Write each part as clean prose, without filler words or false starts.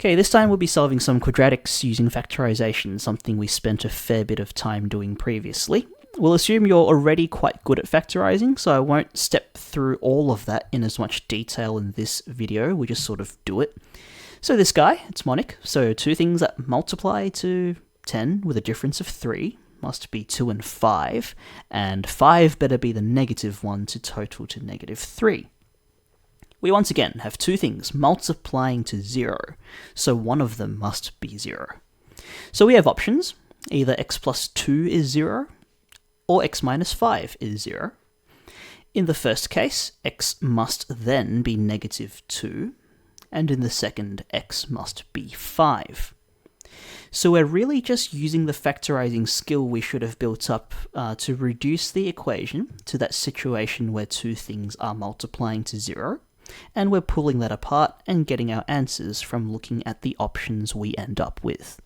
Okay, this time we'll be solving some quadratics using factorization, something we spent a fair bit of time doing previously. We'll assume you're already quite good at factorizing, so I won't step through all of that in as much detail in this video, we'll just sort of do it. So this guy, it's monic, so two things that multiply to 10 with a difference of 3 must be 2 and 5, and 5 better be the negative one to total to negative 3. We once again have two things multiplying to 0, so one of them must be 0. So we have options, either x plus 2 is 0, or x minus 5 is 0. In the first case, x must then be negative 2, and in the second, x must be 5. So we're really just using the factorizing skill we should have built up to reduce the equation to that situation where two things are multiplying to 0, and we're pulling that apart and getting our answers from looking at the options we end up with.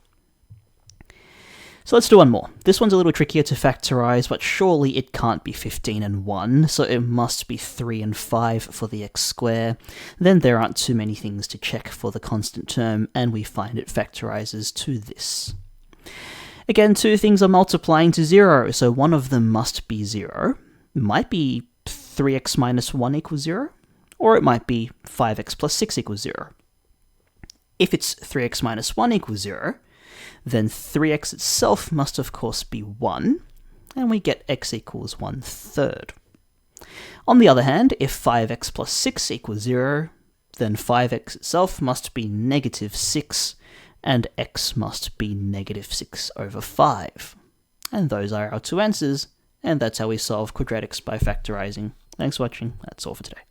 So let's do one more. This one's a little trickier to factorize, but surely it can't be 15 and 1, so it must be 3 and 5 for the x square. Then there aren't too many things to check for the constant term, and we find it factorizes to this. Again, two things are multiplying to 0, so one of them must be 0. It might be 3x minus 1 equals 0, or it might be 5x plus 6 equals 0. If it's 3x minus 1 equals 0, then 3x itself must of course be 1, and we get x equals 1/3. On the other hand, if 5x plus 6 equals 0, then 5x itself must be negative 6, and x must be negative 6 over 5. And those are our two answers, and that's how we solve quadratics by factorizing. Thanks for watching, that's all for today.